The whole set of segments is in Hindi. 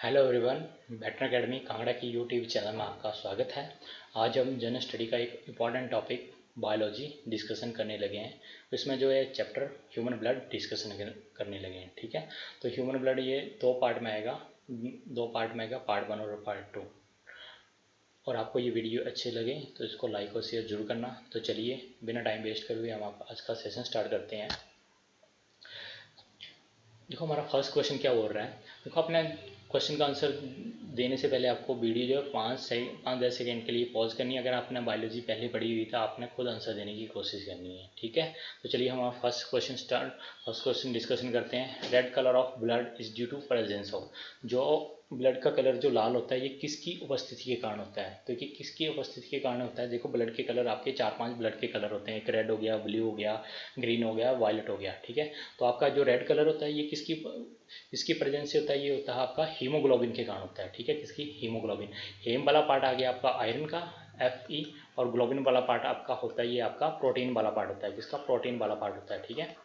Hello everyone, veteran academy Kangra की यूट्यूब चैनल में आपका स्वागत है। आज हम जनरल स्टडी का एक इम्पॉर्टेंट टॉपिक बायोलॉजी डिस्कशन करने लगे हैं। इसमें जो है चैप्टर ह्यूमन ब्लड डिस्कशन करने लगे हैं। ठीक है, तो ह्यूमन ब्लड ये दो पार्ट में आएगा, पार्ट 1 और पार्ट 2। और आपको ये वीडियो अच्छे लगे तो इसको लाइक और शेयर जरूर करना। तो चलिए बिना टाइम वेस्ट करे हुए हम आज का सेशन स्टार्ट करते हैं। देखो हमारा फर्स्ट क्वेश्चन क्या बोल रहा है। देखो अपने क्वेश्चन का आंसर देने से पहले आपको वीडियो जो है 5-10 सेकेंड के लिए पॉज करनी है। अगर आपने बायोलॉजी पहले पढ़ी हुई तो आपने खुद आंसर देने की कोशिश करनी है। ठीक है, तो चलिए हम फर्स्ट क्वेश्चन डिस्कशन करते हैं। Red colour of blood is due to presence of, जो ब्लड का कलर जो लाल होता है ये किसकी उपस्थिति के कारण होता है। तो ये किसकी उपस्थिति के कारण होता है। देखो ब्लड के कलर आपके 4-5 ब्लड के कलर होते हैं। एक रेड हो गया, ब्लू हो गया, ग्रीन हो गया, वायलेट हो गया। ठीक है, तो आपका जो रेड कलर होता है ये किसकी प्रेजेंस से होता है। ये होता है आपका हीमोग्लोबिन के कारण होता है। ठीक है, किसकी, हीमोग्लोबिन। हेम वाला पार्ट आ गया आपका आयरन का, Fe, और ग्लोबिन वाला पार्ट आपका होता है ये आपका प्रोटीन वाला पार्ट होता है। किसका, प्रोटीन वाला पार्ट होता है। ठीक है,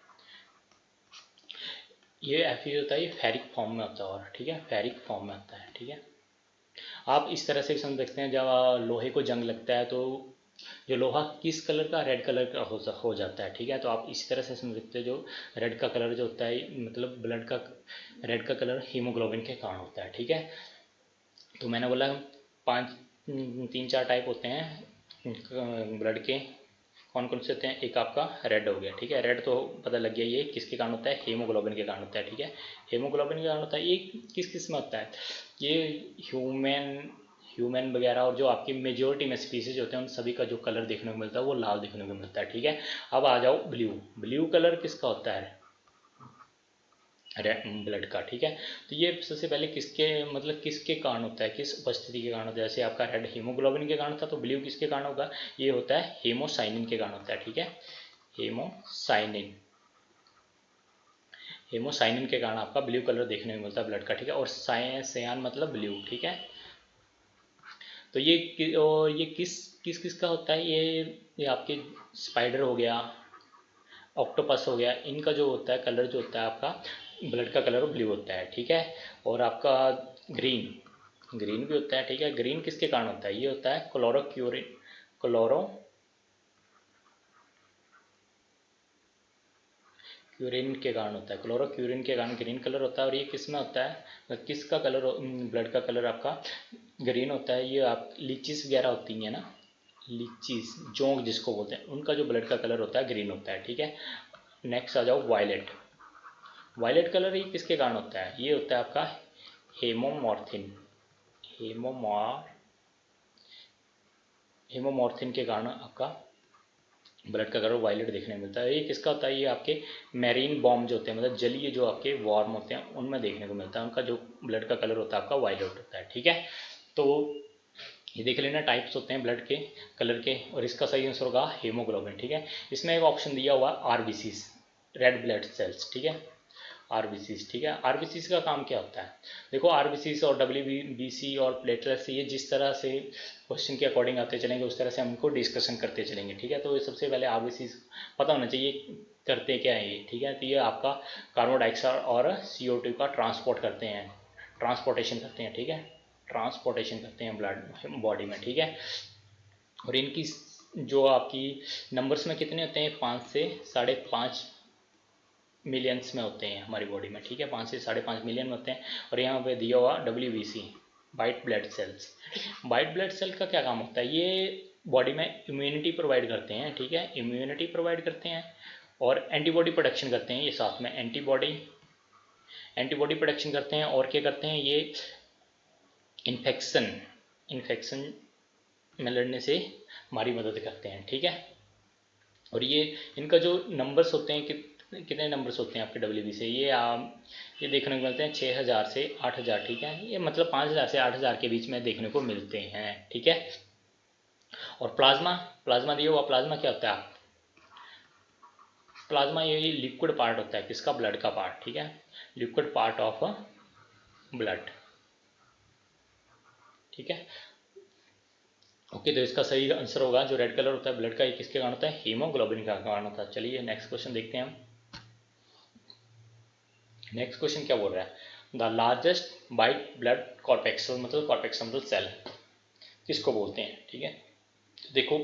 ये Fe होता है ये फेरिक फॉर्म में होता है। और ठीक है, फेरिक फॉर्म में होता है। ठीक है, आप इस तरह से समझ सकते हैं, जब लोहे को जंग लगता है तो जो लोहा किस कलर का, रेड कलर का हो जाता है। ठीक है, तो आप इसी तरह से समझ सकते हैं, जो रेड का कलर जो होता है मतलब ब्लड का रेड का कलर हीमोग्लोबिन के कारण होता है। ठीक है, तो मैंने बोला 3-4 टाइप होते हैं ब्लड के। कौन कौन से होते हैं। एक आपका रेड हो गया। ठीक है, रेड तो पता लग गया ये किसके कारण होता है, हीमोग्लोबिन के कारण होता है। ठीक है, हीमोग्लोबिन के कारण होता है। ये किस में होता है, ये ह्यूमन वगैरह और जो आपकी मेजोरिटी में स्पीसीज होते हैं उन सभी का जो कलर देखने को मिलता है वो लाल देखने को मिलता है। ठीक है, अब आ जाओ ब्लू। ब्लू कलर किसका होता है, ब्लड का। ठीक है, तो ये सबसे पहले किसके कारण होता है, किस उपस्थिति के कारण होता है। जैसे आपका रेड हीमोग्लोबिन के कारण था, तो ब्लू किसके कारण होगा, ये होता है हेमोसाइनिन के कारण होता है। ठीक है, हेमोसाइनिन हेमोसाइनिन के कारण आपका ब्लू कलर देखने को मिलता है ब्लड का। ठीक है, और सयान मतलब ब्लू। ठीक है, तो ये किस का होता है, ये आपके स्पाइडर हो गया, ऑक्टोपस हो गया, इनका जो होता है कलर जो होता है आपका ब्लड का कलर ब्लू होता है। ठीक है, और आपका ग्रीन ग्रीन भी होता है। ठीक है, ग्रीन किसके कारण होता है, ये होता है क्लोरोक्यूरिन के कारण होता है। क्लोरोक्यूरिन के कारण ग्रीन कलर होता है। और ये किस में होता है, किसका कलर, ब्लड का कलर आपका ग्रीन होता है। ये आप लीचीज वगैरह होती हैं ना, लीचीज जोंक जिसको बोलते हैं, उनका जो ब्लड का कलर होता है ग्रीन होता है। ठीक है, नेक्स्ट आ जाओ वायलेट। वायलेट कलर ये किसके कारण होता है, ये होता है आपका हेमोमॉर्थिन हेमोमॉर्थिन के कारण आपका ब्लड का कलर वायलेट देखने को मिलता है। ये किसका होता है, ये आपके मैरीन बॉम्ब जो होते हैं, मतलब जलीय जो आपके वॉर्म होते हैं उनमें देखने को मिलता है। उनका जो ब्लड का कलर होता है आपका वायलेट होता है। ठीक है, तो ये देख लेना टाइप्स होते हैं ब्लड के कलर के, और इसका सही आंसर होगा हीमोग्लोबिन। ठीक है, इसमें एक ऑप्शन दिया हुआ आरबीसीज, रेड ब्लड सेल्स। ठीक है, आरबीसीज। ठीक है, आरबीसीज का काम क्या होता है। देखो आरबीसीज और डब्ल्यूबीसी और प्लेटलेट्स ये जिस तरह से क्वेश्चन के अकॉर्डिंग आते चलेंगे उस तरह से हमको डिस्कशन करते चलेंगे। ठीक है, तो सबसे पहले आरबीसीज पता होना चाहिए करते क्या है ये। ठीक है, तो ये आपका कार्बन डाइऑक्साइड और CO2 का ट्रांसपोर्टेशन करते हैं। ठीक है, ट्रांसपोर्टेशन करते हैं ब्लड बॉडी में। ठीक है, और इनकी जो आपकी नंबर्स में कितने होते हैं, 5 से 5.5 मिलियंस में होते हैं हमारी बॉडी में। ठीक है, 5 से 5.5 मिलियन में होते हैं। और यहाँ पे दिया हुआ WBC, white blood cells. White blood cell का क्या काम होता है, ये बॉडी में इम्यूनिटी प्रोवाइड करते हैं। ठीक है, इम्यूनिटी प्रोवाइड करते हैं और एंटीबॉडी प्रोडक्शन करते हैं। ये साथ में एंटीबॉडी प्रोडक्शन करते हैं। और क्या करते हैं, ये इन्फेक्शन में लड़ने से हमारी मदद करते हैं। ठीक है, और ये इनका जो नंबर्स होते हैं कितने नंबर्स होते हैं आपके WB से, ये देखने को मिलते हैं 6000 से 8000। ठीक है, ये मतलब 5000 से 8000 के बीच में देखने को मिलते हैं। ठीक है, और प्लाज्मा प्लाज्मा दिया हुआ, प्लाज्मा क्या होता है, प्लाज्मा ये लिक्विड पार्ट होता है किसका, ब्लड का पार्ट। ठीक है, लिक्विड पार्ट ऑफ ब्लड। ठीक है, ओके, तो इसका सही आंसर होगा जो रेड कलर होता है ब्लड का, ये किसके कारण होता है, हीमोग्लोबिन का कारण होता है। चलिए नेक्स्ट क्वेश्चन देखते हैं हम। नेक्स्ट क्वेश्चन क्या बोल रहा है, द लार्जेस्ट वाइट ब्लड कॉर्पेक्सल मतलब कॉर्पेक्सल सेल किसको बोलते हैं, ठीक है। तो देखो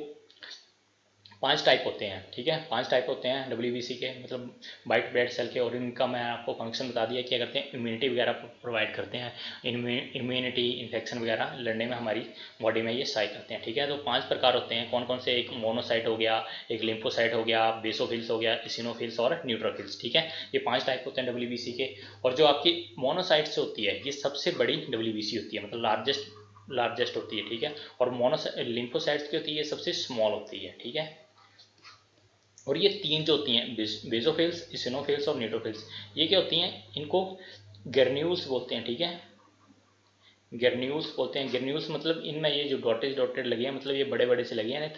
5 टाइप होते हैं, ठीक है, 5 टाइप होते हैं डब्ल्यूबीसी के मतलब वाइट ब्लड सेल के, और इनका मैं आपको फंक्शन बता दिया क्या करते हैं, इम्यूनिटी वगैरह प्रोवाइड करते हैं, इम्यूनिटी इन्फेक्शन वगैरह लड़ने में हमारी बॉडी में ये सहाय करते हैं, ठीक है। तो 5 प्रकार होते हैं, कौन कौन से, एक मोनोसाइट हो गया, एक लिम्फोसाइट हो गया, बेसोफिल्स हो गया, इसिनोफिल्स और न्यूट्रोफिल्स, ठीक है। ये 5 टाइप होते हैं डब्ल्यूबीसी के। और जो आपकी मोनोसाइट्स होती है ये सबसे बड़ी डब्ल्यूबीसी होती है, मतलब लार्जेस्ट होती है, ठीक है। और लिम्फोसाइट्स की होती है ये सबसे स्मॉल होती है, ठीक है। और ये 3 जो होती हैं बेसोफिल्स, इसिनोफिल्स और न्यूट्रोफिल्स, ये क्या होती हैं, इनको गर्न्यूल्स बोलते हैं, ठीक है। गर्न्यूल्स बोलते हैं, गर्न्यूल्स मतलब इनमें ये जो डॉटेड लगे हैं, मतलब ये बड़े बड़े से लगे हैं ना,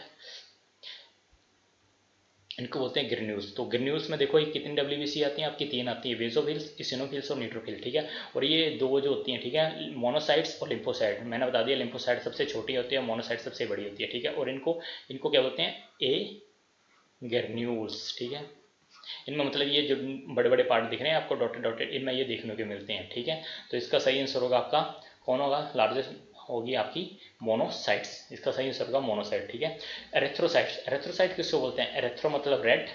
इनको बोलते हैं ग्रेन्यूल्स। तो ग्रेन्यूल्स में देखो ये कितनी डब्ल्यूबीसी आती हैं आपकी, 3 आती है, बेसोफिल्स, इसिनोफिल्स और न्यूट्रोफिल, ठीक है। और ये 2 जो होती हैं, ठीक है, मोनोसाइट्स और लिम्फोसाइट, मैंने बता दिया लिम्फोसाइट सबसे छोटी होती है, मोनोसाइट सबसे बड़ी होती है, ठीक है। और इनको इनको क्या बोलते हैं, ए ग्रेन्यूल्स, ठीक है। इनमें मतलब ये जो बड़े बड़े पार्ट दिख रहे हैं आपको डॉटेड डॉटेड, इनमें ये देखने को मिलते हैं, ठीक है। तो इसका सही आंसर होगा आपका कौन होगा, लार्जेस्ट होगी आपकी मोनोसाइट्स, इसका सही आंसर होगा मोनोसाइट, ठीक है। एरेथ्रोसाइट्स, एरेथ्रोसाइट किसको बोलते हैं, एरेथ्रो मतलब रेड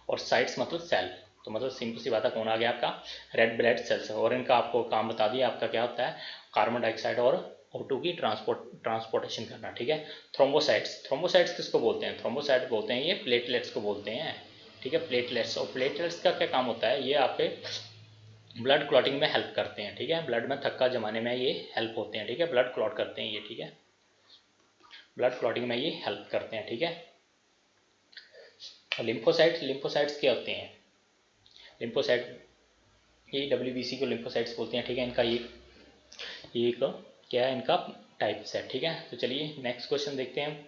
और साइट्स मतलब सेल, तो मतलब सिंपल सी बात है, कौन आ गया आपका रेड ब्लड सेल्स। और इनका आपको काम बता दिया, आपका क्या होता है, कार्बन डाइऑक्साइड और O2 की ट्रांसपोर्टेशन करना, ठीक है। थ्रोम्बोसाइट्स, थ्रोम्बोसाइट्स किसको बोलते हैं, थ्रोम्बोसाइट बोलते हैं ये प्लेटलेट्स को बोलते हैं, ठीक है, प्लेटलेट्स। और प्लेटलेट्स का क्या काम होता है, ये आपके ब्लड क्लॉटिंग में हेल्प करते हैं, ठीक है, ब्लड में थक्का जमाने में ये हेल्प होते हैं, ठीक है, ब्लड क्लॉट करते हैं ये, ठीक है, ब्लड क्लॉटिंग में ये हेल्प करते हैं, ठीक है। लिम्फोसाइट्स, लिम्फोसाइट्स क्या होते हैं, लिम्फोसाइट ये डब्ल्यूबीसी को लिम्फोसाइट्स बोलते हैं, ठीक है। इनका ये एक क्या है, इनका टाइप्स है, ठीक है। तो चलिए नेक्स्ट क्वेश्चन देखते हैं।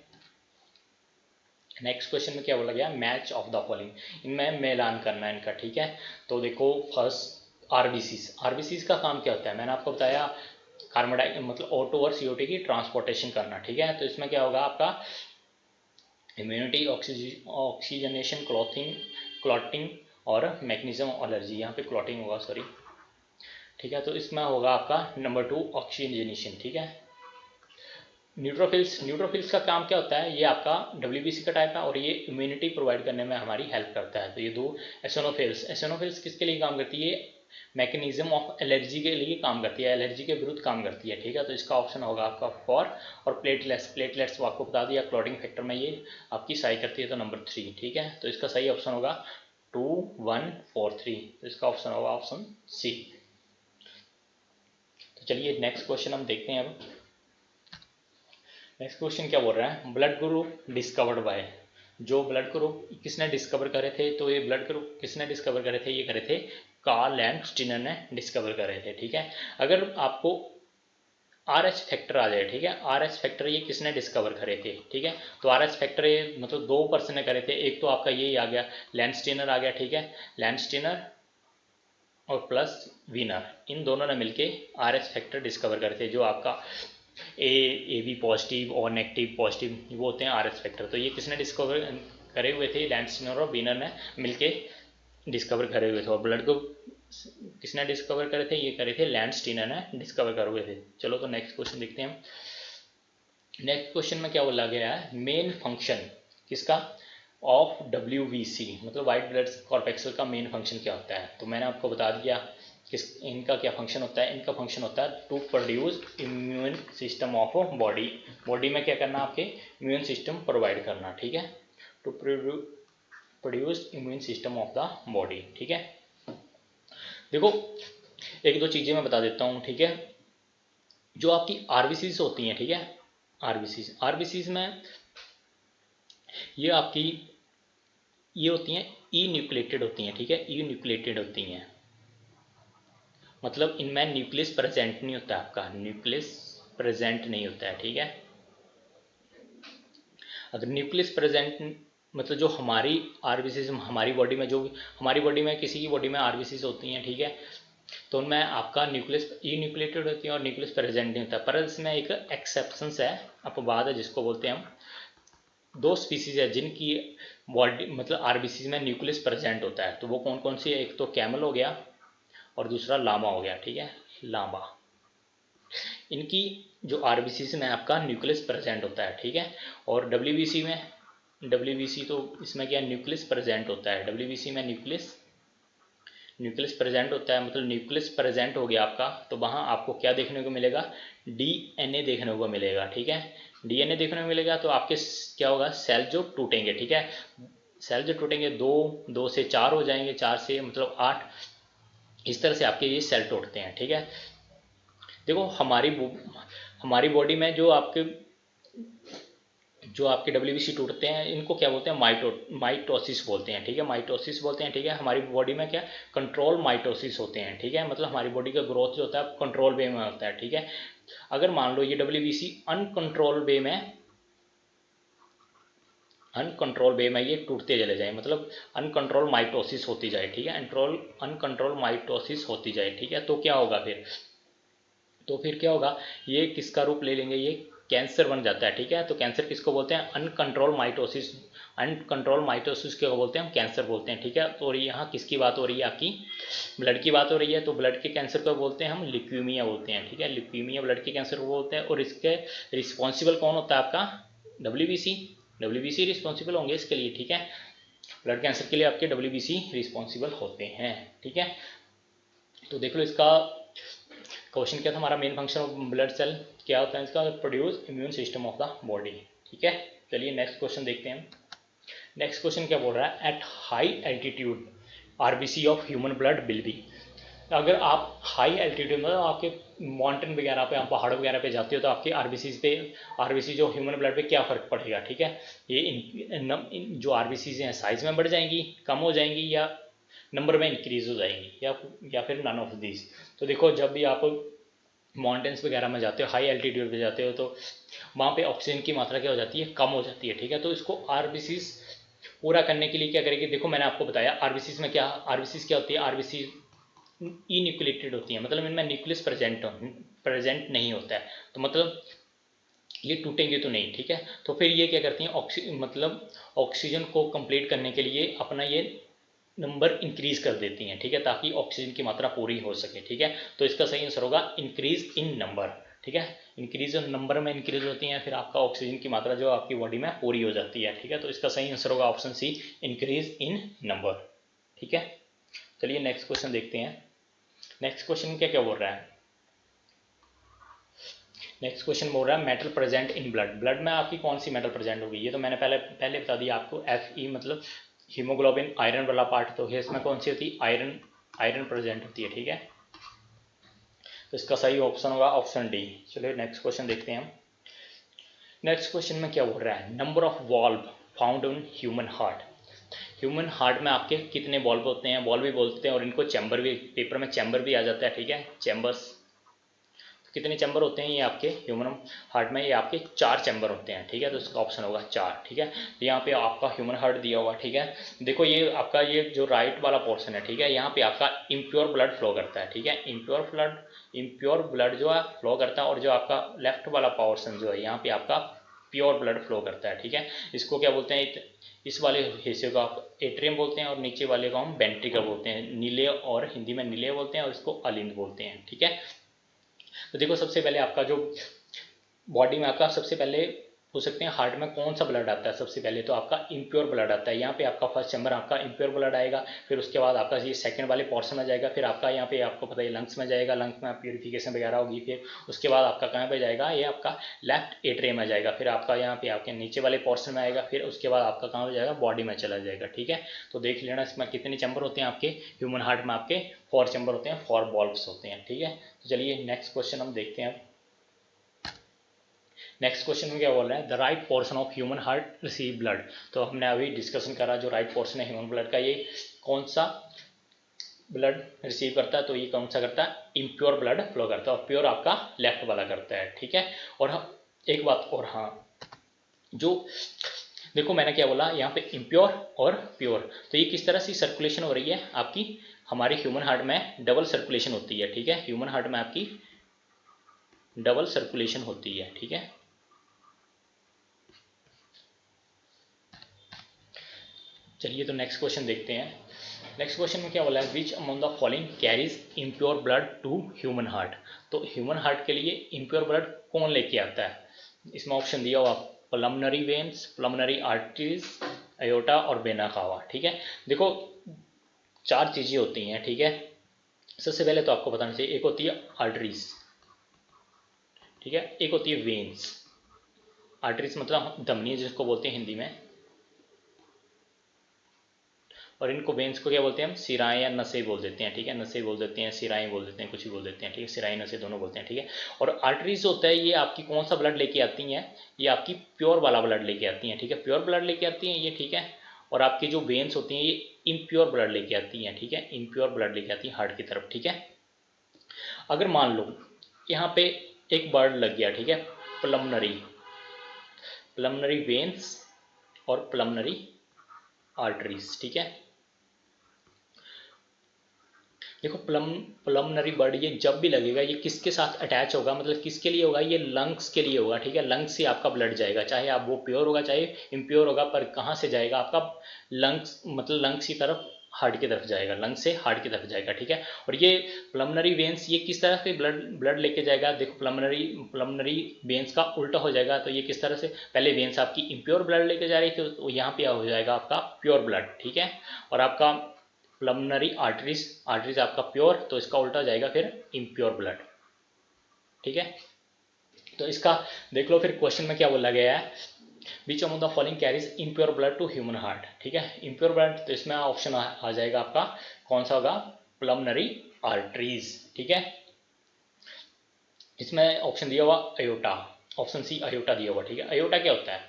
नेक्स्ट क्वेश्चन में क्या बोला गया, मैच ऑफ द फॉलोइंग, इनमें मिलान करना है इनका, ठीक है। तो देखो फर्स्ट आरबीसीज, आरबीसीज का काम क्या होता है, मैंने आपको बताया कार्बन डाइऑक्साइड मतलब O2 और CO2 की ट्रांसपोर्टेशन करना, ठीक है। तो इसमें क्या होगा आपका इम्यूनिटी, ऑक्सीजनेशन, क्लॉटिंग और मैग्नीशियम एलर्जी, यहाँ पे क्लॉटिंग होगा सॉरी, ठीक है। तो इसमें होगा आपका नंबर 2 ऑक्सीजनेशन, ठीक है। न्यूट्रोफिल्स, न्यूट्रोफिल्स का काम क्या होता है, ये आपका डब्ल्यूबीसी का टाइप है और ये इम्यूनिटी प्रोवाइड करने में हमारी हेल्प करता है। तो ये 2 एसोनोफिल्स, एसोनोफिल्स किसके लिए काम करती है, मैकेनिज्म ऑफ एलर्जी के लिए काम करती है, एलर्जी के विरुद्ध काम करती है, ठीक है। तो इसका ऑप्शन होगा आपका फॉर। और प्लेटलेट्स, प्लेटलेट्स आपको बता दिया क्लॉटिंग फैक्टर में ये आपकी सहाय करती है, तो नंबर 3, ठीक है। तो इसका सही ऑप्शन होगा 2 1 4 3, तो इसका ऑप्शन होगा ऑप्शन सी। तो चलिए नेक्स्ट क्वेश्चन हम देखते हैं अब। नेक्स्ट क्वेश्चन क्या बोल रहा है, ब्लड ग्रुप डिस्कवर्ड बाय, जो ब्लड ग्रुप किसने डिस्कवर करे थे, तो ये ब्लड ग्रुप किसने डिस्कवर करे थे, ये करे थे कार्ल एंड स्टीनर ने डिस्कवर करे थे, ठीक है। अगर आपको आर एच फैक्टर आ जाए, ठीक है, आर एच फैक्टर ये किसने डिस्कवर करे थे, ठीक है। तो आर एच फैक्टर ये मतलब 2 पर्सन ने करे थे, एक तो आपका ये आ गया लैंड स्टीनर आ गया, ठीक है, लैंड स्टीनर और प्लस वीनर, इन दोनों ने मिलके आर एच फैक्टर डिस्कवर करे थे, जो आपका ए बी पॉजिटिव और नेगेटिव पॉजिटिव वो होते हैं आर एस फैक्टर। तो ये किसने डिस्कवर करे हुए थे, लैंडस्टीनर और बीनर ने मिलके डिस्कवर करे हुए थे। और ब्लड को किसने डिस्कवर करे थे, ये करे थे लैंडस्टीनर ने डिस्कवर करे हुए थे। चलो तो नेक्स्ट क्वेश्चन देखते हैं। नेक्स्ट क्वेश्चन में क्या बोला गया है, मेन फंक्शन किसका ऑफ WBC मतलब वाइट ब्लड कॉर्पेक्सल का मेन फंक्शन क्या होता है। तो मैंने आपको बता दिया किस इनका क्या फंक्शन होता है, इनका फंक्शन होता है to produce immune system of body, body में क्या करना आपके इम्यून सिस्टम प्रोवाइड करना, ठीक है, to produce immune system of the body, ठीक है। देखो एक दो चीज़ें मैं बता देता हूँ, ठीक है। जो आपकी आरबीसीज होती हैं, ठीक है, आरबीसीज में ये आपकी ये होती हैं ई न्यूक्लिएटेड होती हैं, ठीक है, ई न्यूक्लिएटेड होती हैं, मतलब इनमें न्यूक्लियस प्रेजेंट नहीं होता, आपका न्यूक्लियस प्रेजेंट नहीं होता है, ठीक है। अगर न्यूक्लियस प्रेजेंट मतलब जो हमारी आरबीसीज हमारी बॉडी में जो हमारी बॉडी में किसी की बॉडी में आरबीसीज होती हैं, ठीक है, तो उनमें आपका न्यूक्लियस ई न्यूक्लिएटेड होती है और न्यूक्लियस प्रेजेंट नहीं होता। पर इसमें एक एक्सेप्शंस है, अपवाद है, जिसको बोलते हैं हम 2 स्पीसीज है जिनकी बॉडी मतलब आरबीसी में न्यूक्लियस प्रेजेंट होता है, तो वो कौन कौन सी है? एक तो कैमल हो गया और दूसरा लामा हो गया, ठीक है, लामा। इनकी जो आरबीसी में आपका न्यूक्लियस प्रेजेंट होता है, ठीक है। और डब्ल्यूबीसी तो इसमें क्या न्यूक्लियस प्रेजेंट होता है, डब्ल्यूबीसी में न्यूक्लियस प्रेजेंट होता है, मतलब न्यूक्लियस प्रेजेंट हो गया आपका, तो वहाँ आपको क्या देखने को मिलेगा? डीएनए देखने को मिलेगा, ठीक है। डीएनए देखने को मिलेगा तो आपके क्या होगा? सेल जो टूटेंगे, ठीक है, सेल जो टूटेंगे दो से चार हो जाएंगे, चार से मतलब 8, इस तरह से आपके ये सेल टूटते हैं, ठीक है। देखो हमारी बॉडी में जो आपके डब्ल्यूबीसी टूटते हैं, इनको क्या बोलते हैं? माइटोसिस बोलते हैं, ठीक है, माइटोसिस बोलते हैं, ठीक है। हमारी बॉडी में क्या कंट्रोल माइटोसिस होते हैं, ठीक है, मतलब हमारी बॉडी का ग्रोथ जो होता है कंट्रोल वे में होता है, ठीक है। अगर मान लो ये डब्ल्यूबीसी अनकंट्रोल वे में ये टूटते चले जाए, मतलब अनकंट्रोल माइटोसिस होती जाए, ठीक है, अनकंट्रोल माइटोसिस होती जाए, ठीक है, तो क्या होगा फिर? तो फिर क्या होगा? ये किसका रूप ले लेंगे? ये कैंसर बन जाता है, ठीक है। तो कैंसर किसको बोलते हैं? Uncontrol mitosis. अनकंट्रोल माइटोसिस क्या बोलते हैं? हम कैंसर बोलते हैं, ठीक है। तो यहाँ किसकी बात हो रही है? आपकी ब्लड की बात हो रही है, तो ब्लड के कैंसर को बोलते हैं हम ल्यूकीमिया बोलते हैं, ठीक है, ल्यूकीमिया ब्लड के कैंसर को बोलते हैं। और इसके रिस्पॉन्सिबल कौन होता है? आपका डब्ल्यूबीसी। डब्ल्यूबीसी रिस्पॉन्सिबल होंगे इसके लिए, ठीक है, ब्लड कैंसर के लिए आपके डब्ल्यूबीसी रिस्पॉन्सिबल होते हैं, ठीक है। तो देख लो इसका क्वेश्चन क्या था हमारा? Main function of blood cell क्या होता है इसका? Produce immune system of the body, ठीक है। चलिए नेक्स्ट क्वेश्चन देखते हैं। नेक्स्ट क्वेश्चन क्या बोल रहा है? At high altitude RBC of human blood will be. अगर आप हाई एल्टीट्यूड मतलब आपके माउंटेन वगैरह पे, आप पहाड़ वगैरह पे जाते हो, तो आपके आरबीसी जो ह्यूमन ब्लड पे क्या फर्क पड़ेगा, ठीक है। ये जो आरबीसी हैं साइज में बढ़ जाएंगी, कम हो जाएंगी, या नंबर में इंक्रीज हो जाएंगी, या फिर नन ऑफ दीज। तो देखो जब भी आप माउंटेन्स वगैरह में जाते हो, हाई एल्टीट्यूड पे जाते हो, तो वहाँ पे ऑक्सीजन की मात्रा क्या हो जाती है? कम हो जाती है, ठीक है। तो इसको आरबीसीज पूरा करने के लिए क्या करेगी? देखो मैंने आपको बताया आरबीसीज में क्या, आरबीसीज क्या होती है? आरबीसी ई न्यूक्लिएटेड होती है, मतलब इनमें न्यूक्लियस प्रेजेंट नहीं होता है, तो मतलब ये टूटेंगे तो नहीं, ठीक है। तो फिर ये क्या करती हैं? मतलब ऑक्सीजन को कंप्लीट करने के लिए अपना ये नंबर इंक्रीज कर देती हैं, ठीक है, ताकि ऑक्सीजन की मात्रा पूरी हो सके, ठीक है। तो इसका सही आंसर होगा इंक्रीज इन नंबर, ठीक है। इंक्रीज नंबर में इंक्रीज होती हैं, फिर आपका ऑक्सीजन की मात्रा जो आपकी बॉडी में पूरी हो जाती है, ठीक है। तो इसका सही आंसर होगा option C, increase in number, ठीक है। चलिए नेक्स्ट क्वेश्चन देखते हैं। नेक्स्ट क्वेश्चन क्या क्या बोल रहा है? नेक्स्ट क्वेश्चन बोल रहा है metal present in blood. Blood में आपकी कौन सी मेटल प्रेजेंट होगी? ये तो मैंने पहले बता दिया आपको, Fe मतलब हीमोग्लोबिन आयरन वाला पार्ट, तो है इसमें कौन सी होती है? आयरन प्रेजेंट होती है, ठीक है। तो इसका सही ऑप्शन होगा ऑप्शन डी। चलिए नेक्स्ट क्वेश्चन देखते हैं हम। नेक्स्ट क्वेश्चन में क्या बोल रहा है? Number of valve found in human heart. Human heart में आपके कितने वॉल्व होते हैं? वॉल्व भी बोलते हैं और इनको चैम्बर भी, पेपर में चैम्बर भी आ जाता है, ठीक है, चैम्बर्स। कितने चैम्बर होते हैं ये आपके ह्यूमन हार्ट में? ये आपके 4 चैम्बर होते हैं, ठीक है। तो इसका ऑप्शन होगा 4, ठीक है। तो यहाँ पे आपका ह्यूमन हार्ट दिया हुआ, ठीक है। देखो ये आपका ये जो राइट वाला पोर्शन है, ठीक है, यहाँ पे आपका इम्प्योर ब्लड फ्लो करता है, ठीक है, इम्प्योर ब्लड जो है फ्लो करता है, और जो आपका लेफ्ट वाला पोर्शन जो है यहाँ पे आपका प्योर ब्लड फ्लो करता है, ठीक है। इसको क्या बोलते हैं? इस वाले हिस्से को आप एट्रियम बोलते हैं, और नीचे वाले को हम वेंट्रिकल बोलते हैं, नीले, और हिंदी में नीले बोलते हैं, और इसको अलिंद बोलते हैं, ठीक है। तो देखो सबसे पहले आपका जो बॉडी में आपका सबसे पहले पूछ सकते हैं हार्ट में कौन सा ब्लड आता है? सबसे पहले तो आपका इम्प्योर ब्लड आता है, यहाँ पे आपका फर्स्ट चैम्बर आपका इम्प्योर ब्लड आएगा, फिर उसके बाद आपका ये सेकंड वाले पोर्शन में जाएगा, फिर आपका यहाँ पे आपको पता है लंग्स में जाएगा, लंग्स में प्यूरिफिकेशन वगैरह होगी, फिर उसके बाद आपका कहाँ पे जाएगा? ये आपका लेफ्ट एट्रियम में जाएगा, फिर आपका यहाँ पे आपके नीचे वाले पोर्शन में आएगा, फिर उसके बाद आपका कहाँ पे जाएगा? बॉडी में चला जाएगा, ठीक है। तो देख लेना इसमें कितने चैम्बर होते हैं आपके ह्यूमन हार्ट में? आपके 4 चैम्बर होते हैं, 4 वॉल्व्स होते हैं, ठीक है। तो चलिए नेक्स्ट क्वेश्चन हम देखते हैं। नेक्स्ट क्वेश्चन में क्या बोल रहा है? The right portion of human heart receive blood. तो हमने अभी डिस्कशन करा जो राइट पोर्शन है ह्यूमन ब्लड का, ये कौन सा ब्लड रिसीव करता है? तो ये कौन सा करता है? इम्प्योर ब्लड फ्लो करता है, और प्योर आपका लेफ्ट वाला करता है, ठीक है। और एक बात और, हाँ, जो देखो मैंने क्या बोला यहाँ पे इम्प्योर और प्योर, तो ये किस तरह से सर्कुलेशन हो रही है आपकी? हमारे ह्यूमन हार्ट में डबल सर्कुलेशन होती है, ठीक है, ह्यूमन हार्ट में आपकी डबल सर्कुलेशन होती है, ठीक है। चलिए तो नेक्स्ट क्वेश्चन देखते हैं। नेक्स्ट क्वेश्चन में क्या बोला है, which among the following carries impure blood to human heart. तो ह्यूमन हार्ट के लिए इम्प्योर ब्लड कौन लेके आता है? इसमें ऑप्शन दिया हुआ pulmonary veins, pulmonary arteries, aorta और वेना कावा। ठीक है, देखो 4 चीजें होती हैं। ठीक है, सबसे पहले तो आपको बताना चाहिए, एक होती है आर्टरीज, ठीक है, एक होती है वेन्स। आर्टरीज मतलब धमनी जिसको बोलते हैं हिंदी में, और इनको वेन्स को क्या बोलते हैं हम, सिराएं या नसें बोल देते हैं। ठीक है, नसें बोल देते हैं, सिराएं बोल देते हैं, कुछ भी बोल देते हैं। ठीक है, सिराएं नसें दोनों बोलते हैं। ठीक है, और आर्टरीज होता है, ये आपकी कौन सा ब्लड लेके आती हैं, ये आपकी प्योर वाला ब्लड लेके आती हैं। ठीक है, प्योर ब्लड लेके आती हैं ये। ठीक है, और आपकी जो वेन्स होती हैं ये इम्प्योर ब्लड लेके आती हैं। ठीक है, इम्प्योर ब्लड लेके आती है हार्ट की तरफ। ठीक है, अगर मान लो यहाँ पे एक वर्ड लग गया, ठीक है, प्लमनरी, प्लमनरी वेन्स और प्लमनरी आर्टरीज। ठीक है, देखो प्लमनरी बर्ड ये जब भी लगेगा ये किसके साथ अटैच होगा, मतलब किसके लिए होगा, ये लंग्स के लिए होगा। ठीक है, लंग्स से आपका ब्लड जाएगा, चाहे आप वो प्योर होगा चाहे इम्प्योर होगा, पर कहाँ से जाएगा आपका, लंग्स, मतलब लंग्स की तरफ, हार्ट की तरफ जाएगा, लंग्स से हार्ट की तरफ जाएगा। ठीक है, और ये प्लमनरी वेन्स ये किस तरह से ब्लड ब्लड लेके जाएगा, देखो प्लमनरी प्लमनरी वेन्स का उल्टा हो जाएगा। तो ये किस तरह से, पहले वेन्स आपकी इम्प्योर ब्लड लेके जा रही थी, तो यहाँ पे हो जाएगा आपका प्योर ब्लड। ठीक है, और आपका प्लमनरी आर्टरीज, आर्टरीज आपका प्योर, तो इसका उल्टा जाएगा फिर इम्प्योर ब्लड। ठीक है, तो इसका देख लो फिर क्वेश्चन में क्या बोला गया है, which among the following carries impure blood to human heart. ठीक है, इम्प्योर ब्लड, तो इसमें ऑप्शन आ जाएगा आपका कौन सा होगा, प्लमनरी आर्टरीज। ठीक है, इसमें ऑप्शन दिया हुआ अयोटा, ऑप्शन सी अयोटा दिया हुआ। ठीक है, अयोटा क्या होता है,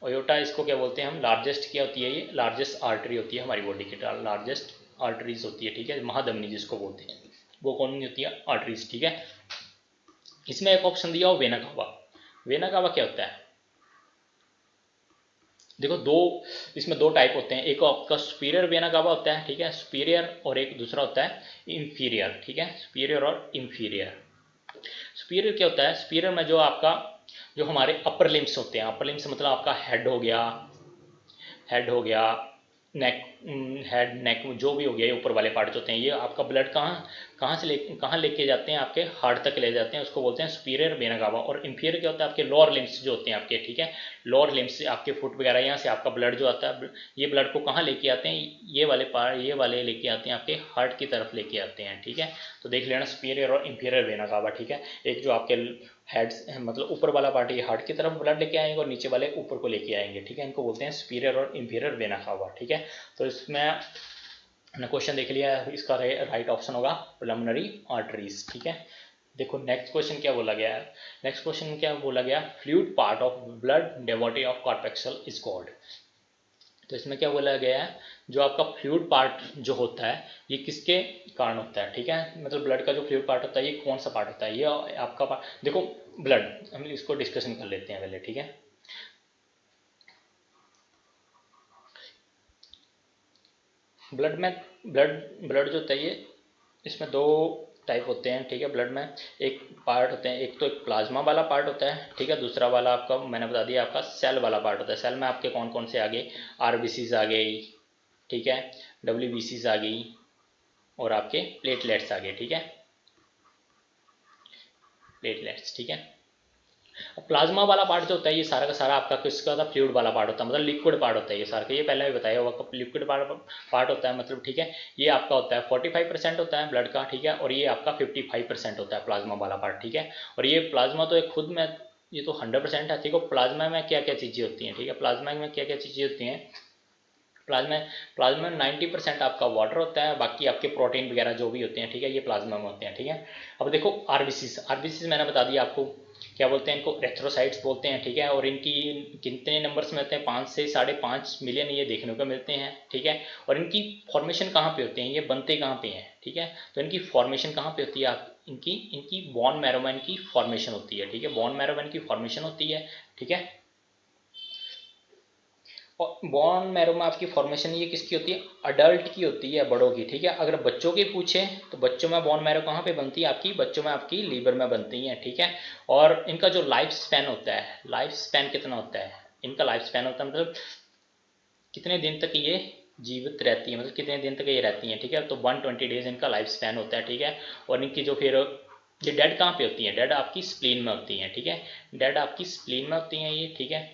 अयोटा इसको क्या बोलते हैं हम, लार्जेस्ट क्या होती है, ये लार्जेस्ट आर्टरी होती है हमारी बॉडी की, लार्जेस्ट आर्टरीज होती है। ठीक है, महाधमनी जिसको बोलते हैं, वो कौन होती है, आर्टरीज। ठीक है, इसमें एक ऑप्शन दिया हो वेना कावा। वेना कावा क्या होता है, देखो दो, इसमें 2 टाइप होते हैं, एक आपका सुपीरियर वेना कावा होता है। ठीक है, सुपीरियर, और एक दूसरा होता है इंफीरियर। ठीक है, सुपीरियर और इंफीरियर। सुपीरियर क्या होता है, सुपीरियर में जो आपका, जो हमारे अपर लिम्स होते हैं, अपर लिम्स मतलब आपका हेड हो गया, हेड हो गया, नेक, हेड नेक जो भी हो गया, ये ऊपर वाले पार्ट होते हैं, ये आपका ब्लड कहाँ कहाँ से कहाँ लेके जाते हैं, आपके हार्ट तक ले जाते हैं, उसको बोलते हैं सुपीरियर वेना कावा। और इंफीरियर क्या होता है, आपके लोअर लिम्स जो होते हैं आपके। ठीक है, लोअर लिम्स से आपके फुट वगैरह, यहाँ से आपका ब्लड जो आता है, ये ब्लड को कहाँ लेके आते हैं, ये वाले पार्ट, ये वाले लेके आते हैं आपके हार्ट की तरफ लेके आते हैं। ठीक है, तो देख लेना सुपीरियर और इंफीरियर वेना कावा। ठीक है, एक जो आपके हेड, मतलब ऊपर वाला पार्ट ये हार्ट की तरफ ब्लड लेके आएंगे, और नीचे वाले ऊपर को लेके आएंगे। ठीक है, इनको बोलते हैं सुपीरियर और इंफीरियर वेना कावा। ठीक है, तो इसमें हमने क्वेश्चन देख लिया, इसका राइट ऑप्शन होगा प्लमनरी आर्टरीज। ठीक है, देखो नेक्स्ट क्वेश्चन क्या बोला गया है, नेक्स्ट क्वेश्चन में क्या बोला गया, fluid part of blood devoid of corpuscles is called. तो इसमें क्या बोला गया है, जो आपका फ्लूइड पार्ट जो होता है ये किसके कारण होता है। ठीक है, मतलब ब्लड का जो फ्लूइड पार्ट होता है ये कौन सा पार्ट होता है, ये आपका पार्ट, देखो ब्लड, हम इसको डिस्कशन कर लेते हैं पहले। ठीक है, ब्लड में, ब्लड ब्लड जो होता है ये, इसमें 2 टाइप होते हैं। ठीक है, ब्लड में एक पार्ट होते हैं, एक तो एक प्लाज्मा वाला पार्ट होता है। ठीक है, दूसरा वाला आपका मैंने बता दिया आपका सेल वाला पार्ट होता है। सेल में आपके कौन कौन से आ गए, आरबीसीज आ गई, ठीक है, डब्ल्यूबीसीज आ गई, और आपके प्लेटलेट्स आ गए। ठीक है, प्लेटलेट्स। ठीक है, अब प्लाज्मा वाला पार्ट जो होता है ये सारा का सारा आपका किसका था, फ्लूइड वाला पार्ट होता है, मतलब लिक्विड पार्ट होता है ये सारा का, ये पहले भी बताया हुआ, लिक्विड पार्ट होता है, मतलब ठीक है, ये आपका होता है 45% होता है ब्लड का। ठीक है, और ये आपका 55% होता है प्लाज्मा वाला पार्ट। ठीक है, और ये प्लाज्मा तो एक खुद में, ये तो 100% है। ठीक है, प्लाज्मा में क्या क्या चीज़ें होती हैं, ठीक है, प्लाज्मा में क्या क्या चीज़ें होती हैं, प्लाज्मा प्लाज्मा में 90% आपका वाटर होता है, बाकी आपके प्रोटीन वगैरह जो भी होते हैं। ठीक है, ये प्लाज्मा में होते हैं। ठीक है, अब देखो आरबीसीज, आरबीसीज मैंने बता दिया आपको क्या बोलते हैं, इनको एरिथ्रोसाइट्स बोलते हैं। ठीक है, और इनकी कितने नंबर्स में होते हैं, 5 से 5.5 मिलियन ये देखने को मिलते हैं। ठीक है, और इनकी फॉर्मेशन कहाँ पे होते हैं, ये बनते कहाँ पे हैं। ठीक है, तो इनकी फॉर्मेशन कहाँ पे होती है, आप इनकी इनकी बोन मैरो में इनकी फॉर्मेशन होती है। ठीक है, बोन मैरो में इनकी फॉर्मेशन होती है। ठीक है, और बोन मैरो में आपकी फॉर्मेशन ये किसकी होती है, अडल्ट की होती है, बड़ों की। ठीक है, अगर बच्चों की पूछें तो बच्चों में बोन मैरो कहाँ पे बनती है आपकी, बच्चों में आपकी लीवर में बनती है। ठीक है, और इनका जो लाइफ स्पैन होता है, लाइफ स्पैन कितना होता है, इनका लाइफ स्पैन होता है, मतलब कितने दिन तक ये जीवित रहती है, मतलब कितने दिन तक ये रहती हैं, ठीक है। तो 120 डेज इनका लाइफ स्पैन होता है, ठीक है। और इनकी जो फिर ये डेड कहाँ पे होती है, डेड आपकी स्प्लीन में होती हैं, ठीक है। डेड आपकी स्प्लीन में होती हैं ये, ठीक है,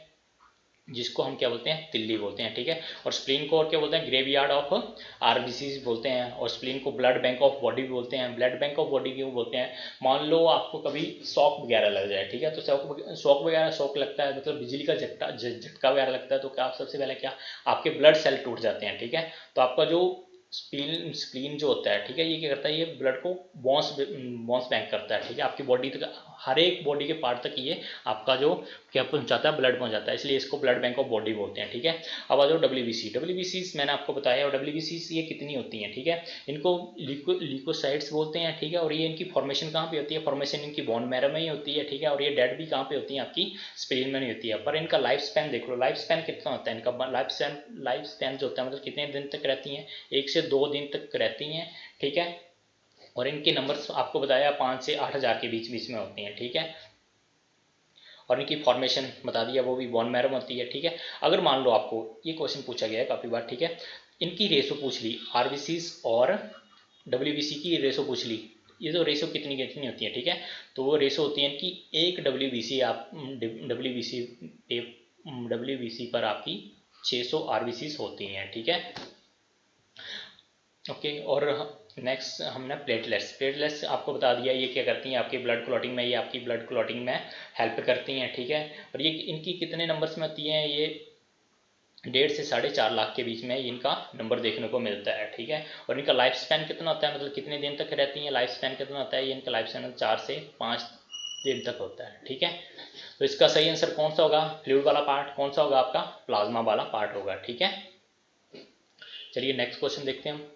जिसको हम क्या बोलते हैं, तिल्ली बोलते हैं, ठीक है। और स्प्लीन को और क्या बोलते हैं, ग्रेवयार्ड ऑफ आरबीसी बोलते हैं। और स्प्लीन को ब्लड बैंक ऑफ बॉडी भी बोलते हैं। ब्लड बैंक ऑफ बॉडी क्यों बोलते हैं, मान लो आपको कभी शॉक वगैरह लग जाए, ठीक है, तो शॉक वगैरह, शॉक लगता है मतलब बिजली का झटका झटका वगैरह लगता है, तो क्या सबसे पहले क्या आपके ब्लड सेल टूट जाते हैं, ठीक है। तो आपका जो स्प्लीन जो होता है, ठीक है, ये क्या करता है, ये ब्लड को बाउंस बैक करता है, ठीक है, आपकी बॉडी तक, हर एक बॉडी के पार्ट तक ये आपका जो क्या पहुंचाता है, ब्लड पहुंचाता है, इसलिए इसको ब्लड बैंक ऑफ बॉडी बोलते हैं, ठीक है। अब आ जाओ डब्ल्यूबीसी। डब्ल्यूबीसी मैंने आपको बताया, और डब्ल्यूबीसी ये कितनी होती हैं, ठीक है। इनको लिकोसाइट्स बोलते हैं, ठीक है। और ये इनकी फॉर्मेशन कहाँ पे होती है, फॉर्मेशन इनकी बोन मैरो में ही होती है, ठीक है। और ये डेड भी कहाँ पे होती है, आपकी स्प्लीन में नहीं होती है। पर इनका लाइफ स्पैन देख लो, लाइफ स्पैन कितना होता है इनका, लाइफ स्पैन जो होता है मतलब कितने दिन तक रहती हैं, 1 से 2 दिन तक रहती हैं, ठीक है। और इनके नंबर्स आपको बताया 5 से 8,000 के बीच बीच में होती हैं, ठीक है। और इनकी फॉर्मेशन बता दिया, वो भी बोन मैरो में होती है, ठीक है। अगर मान लो आपको ये क्वेश्चन पूछा गया है काफ़ी बार, ठीक है, इनकी रेशो पूछ ली, आरबीसीज और डब्ल्यूबीसी की रेशो पूछ ली, ये तो रेशो कितनी कितनी होती है, ठीक है। तो वो रेशो होती है इनकी, एक डब्ल्यूबीसी आप डब्ल्यूबीसी पर आपकी 600 आरबीसीज होती हैं, ठीक है। ओके। और नेक्स्ट हमने प्लेटलेट्स, प्लेटलेट्स आपको बता दिया, ये क्या करती हैं आपकी ब्लड क्लॉटिंग में, ये आपकी ब्लड क्लॉटिंग में हेल्प करती हैं, ठीक है। और ये इनकी कितने नंबर्स में होती हैं, ये 1.5 से 4.5 लाख के बीच में इनका नंबर देखने को मिलता है, ठीक है। और इनका लाइफ स्पैन कितना होता है, मतलब कितने दिन तक रहती हैं, लाइफ स्पैन कितना होता है, ये इनका लाइफ स्पैन 4 से 5 दिन तक होता है, ठीक है। तो इसका सही आंसर कौन सा होगा, फ्लूइड वाला पार्ट, कौन सा होगा आपका, प्लाज्मा वाला पार्ट होगा, ठीक है। चलिए नेक्स्ट क्वेश्चन देखते हैं हम।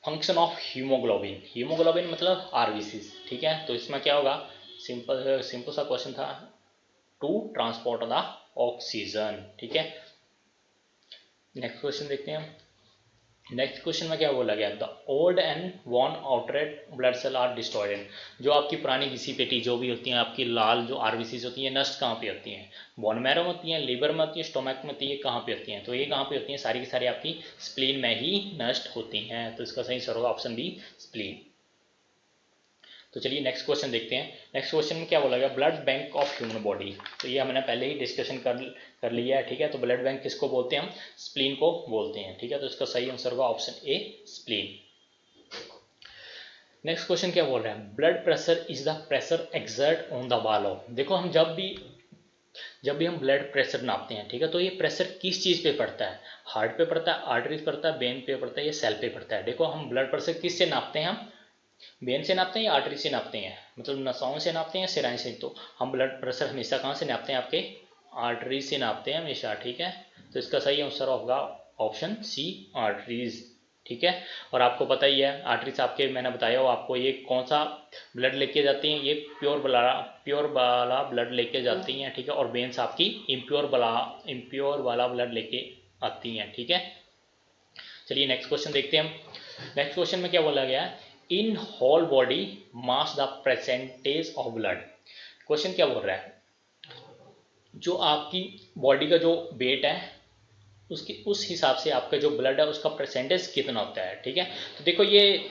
फंक्शन ऑफ हीमोग्लोबिन, हीमोग्लोबिन मतलब आरबीसी, ठीक है। तो इसमें क्या होगा, सिंपल सिंपल सा क्वेश्चन था, टू ट्रांसपोर्ट द ऑक्सीजन, ठीक है। नेक्स्ट क्वेश्चन देखते हैं हम। नेक्स्ट क्वेश्चन में क्या बोला गया, the old and worn out red blood cell are destroyed. जो आपकी पुरानी घिसी पेटी जो भी होती हैं, आपकी लाल जो आरबीसी होती हैं, नष्ट कहाँ पे होती हैं, बोन मैरो में होती हैं, लीवर में होती है, स्टोमक में होती है, कहाँ पे होती हैं, तो ये कहाँ पे होती हैं, सारी की सारी आपकी स्प्लीन में ही नष्ट होती हैं। तो इसका सही आंसर होगा ऑप्शन बी, स्प्लीन। तो चलिए नेक्स्ट क्वेश्चन देखते हैं। नेक्स्ट क्वेश्चन में क्या बोला गया, blood bank of human body. तो ये हमने पहले ही डिस्कशन कर लिया है, ठीक है। तो ब्लड बैंक किसको बोलते हैं हम, स्प्लीन को बोलते हैं, ठीक है। तो इसका सही आंसर होगा option A, spleen. Next question क्या बोल रहा है, blood pressure is the pressure exert on the wall of. देखो हम जब भी हम ब्लड प्रेशर नापते हैं, ठीक है, तो ये प्रेशर किस चीज़ पे पड़ता है, हार्ट पे पड़ता है, आर्टरीज पड़ता है, वेन पे पड़ता है, या सेल पे पड़ता है। देखो हम ब्लड प्रेशर किस से नापते हैं, हम वेन से नापते हैं या आर्टरी से नापते हैं, मतलब नसों से नापते हैं या सिराइन से। तो हम ब्लड प्रेशर हमेशा कहाँ से नापते हैं, आपके आर्टरी से नापते हैं हमेशा, ठीक है। तो इसका सही आंसर होगा ऑप्शन सी, आर्टरीज, ठीक है। और आपको पता ही है आर्टरीज आपके, मैंने बताया हो आपको, ये कौन सा ब्लड लेके जाती हैं, ये प्योर वाला ब्लड लेके जाती हैं, ठीक है। और वेन्स आपकी इम्प्योर वाला ब्लड लेके आती हैं, ठीक है। चलिए नेक्स्ट क्वेश्चन देखते हैं हम। नेक्स्ट क्वेश्चन में क्या बोला गया, in whole body mass the percentage of blood. Question क्या बोल रहा है, जो आपकी बॉडी का जो वेट है, उसकी उस हिसाब से आपका जो ब्लड है उसका परसेंटेज कितना होता है, ठीक है। तो देखो ये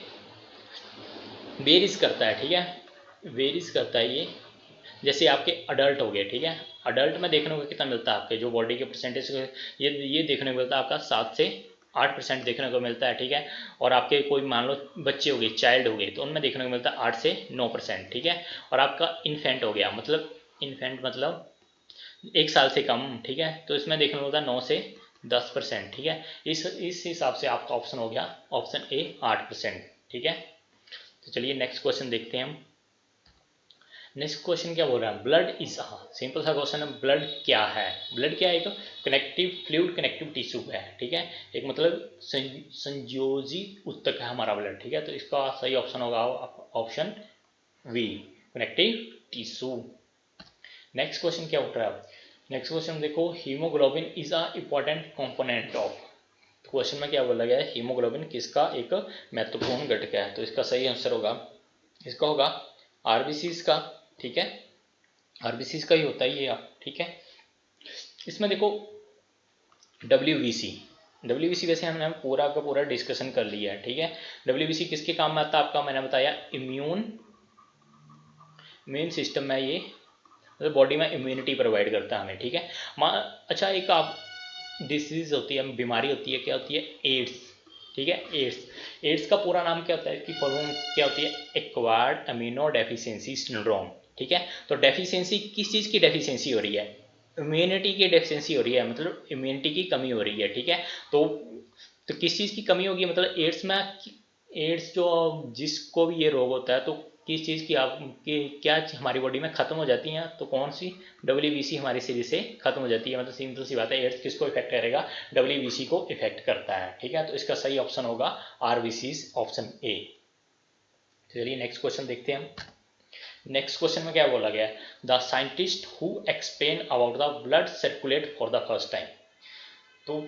वेरीज करता है, ठीक है, वेरीज करता है ये। जैसे आपके अडल्ट हो गए, ठीक है, अडल्ट में देखने को कितना मिलता है, आपके जो बॉडी के परसेंटेज, ये देखने को मिलता है आपका 7 से 8% देखने को मिलता है, ठीक है। और आपके कोई मान लो बच्चे हो गए, चाइल्ड हो गए, तो उनमें देखने को मिलता है 8 से 9%, ठीक है। और आपका इन्फेंट हो गया, मतलब इन्फेंट मतलब 1 साल से कम, ठीक है, तो इसमें देखने को मिलता है 9 से 10%, ठीक है। इस हिसाब से आपका ऑप्शन हो गया ऑप्शन ए, 8%, ठीक है। तो चलिए नेक्स्ट क्वेश्चन देखते हैं हम। नेक्स्ट क्वेश्चन क्या बोल रहा है, ब्लड इज, सिंपल सा क्वेश्चन है, ब्लड क्या है, ब्लड क्या है, एक कनेक्टिव फ्लूइड, कनेक्टिव टिश्यू है, ठीक है। एक मतलब संयोजी उत्तक है हमारा ब्लड, ठीक है। तो इसका सही ऑप्शन होगा option B, connective tissue. Next question क्या उठ रहा है, नेक्स्ट क्वेश्चन देखो, haemoglobin is a important component of. Question में क्या बोला गया है, हीमोग्लोबिन किसका एक महत्वपूर्ण घटक है। तो इसका सही आंसर होगा, इसका होगा आरबीसी का, ठीक है, आरबीसी का ही होता है ये, आप ठीक है। इसमें देखो डब्ल्यूबीसी, WBC वैसे हमने पूरा का पूरा डिस्कशन कर लिया है, ठीक है। WBC किसके काम में आता है आपका, मैंने बताया इम्यून सिस्टम में ये मतलब बॉडी में इम्यूनिटी प्रोवाइड करता है हमें, ठीक है। अच्छा एक आप डिसीज होती है, बीमारी होती है, क्या होती है, एड्स, ठीक है। एड्स का पूरा नाम क्या होता है, इसकी फुल फॉर्म क्या होती है, एक्वायर्ड अमीनो डेफिशिएंसी सिंड्रोम, ठीक है। तो डेफिशिएंसी किस चीज़ की डेफिशिएंसी हो रही है, इम्यूनिटी की डेफिशिएंसी हो रही है, मतलब इम्यूनिटी की कमी हो रही है, ठीक है। तो किस चीज़ की कमी होगी, मतलब एड्स में, एड्स जो जिसको भी ये रोग होता है तो किस चीज़ की आपकी क्या हमारी बॉडी में ख़त्म हो जाती हैं, तो कौन सी, WBC हमारे शरीर से खत्म हो जाती है। मतलब सिंपल सी बात है, एड्स किसको इफेक्ट करेगा, WBC को इफेक्ट करता है, ठीक है। तो इसका सही ऑप्शन होगा RBC, ऑप्शन ए। चलिए नेक्स्ट क्वेश्चन देखते हैं हम। नेक्स्ट क्वेश्चन में क्या बोला गया है, the scientist who explain about the blood circulate for the first time. तो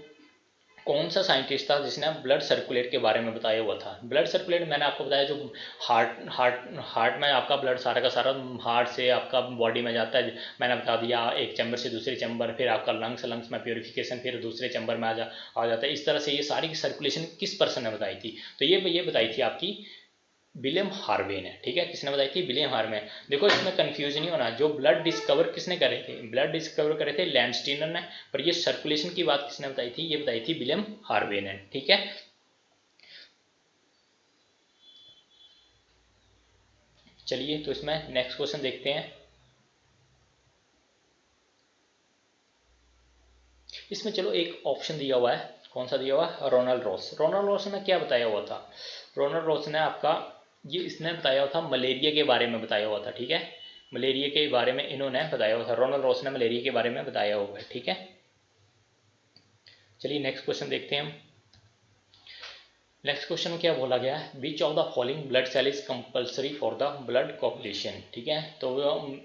कौन सा साइंटिस्ट था जिसने ब्लड सर्कुलेट के बारे में बताया हुआ था। ब्लड सर्कुलेट मैंने आपको बताया, जो हार्ट में आपका ब्लड सारा का सारा हार्ट से आपका बॉडी में जाता है, मैंने बता दिया, एक चैम्बर से दूसरे चैम्बर, फिर आपका लंग्स में प्योरिफिकेशन, फिर दूसरे चैम्बर में आ जाता है। इस तरह से ये सारी की सर्कुलेशन किस पर्सन ने बताई थी, तो ये बताई थी आपकी विलियम हार्वे ने, ठीक है। किसने बताई थी, विलियम हार्वे। देखो इसमें कंफ्यूज नहीं होना, जो ब्लड डिस्कवर किसने करे थे, ब्लड डिस्कवर करे थे लैंडस्टीनर ने, पर ये सर्कुलेशन की बात किसने बताई थी, ये बताई थी विलियम हार्वे ने, ठीक है। चलिए तो इसमें नेक्स्ट क्वेश्चन देखते हैं। इसमें चलो एक ऑप्शन दिया हुआ है, कौन सा दिया हुआ है, रोनाल्ड रॉस। रोनाल्ड रॉस ने क्या बताया हुआ था, रोनाल्ड रॉस ने आपका ये इसने बताया हुआ था मलेरिया के बारे में बताया हुआ था, ठीक है। मलेरिया के बारे में इन्होंने बताया हुआ था, रोनाल्ड रॉस ने मलेरिया के बारे में बताया हुआ है, ठीक है। चलिए नेक्स्ट क्वेश्चन देखते हैं हम। नेक्स्ट क्वेश्चन में क्या बोला गया है, which of the following blood cell is compulsory for the blood coagulation, ठीक है। तो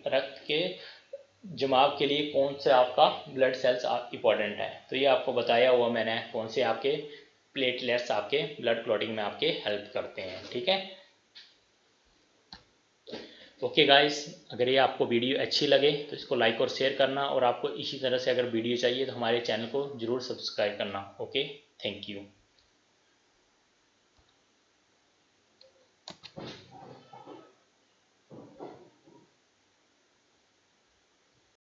रक्त के जमाव के लिए कौन से आपका ब्लड सेल्स इंपॉर्टेंट है, तो ये आपको बताया हुआ मैंने, कौन से आपके प्लेटलेट्स आपके ब्लड क्लॉटिंग में आपके हेल्प करते हैं, ठीक है। ओके गाइस, अगर ये आपको वीडियो अच्छी लगे तो इसको लाइक और शेयर करना, और आपको इसी तरह से अगर वीडियो चाहिए तो हमारे चैनल को जरूर सब्सक्राइब करना। Okay, thank you.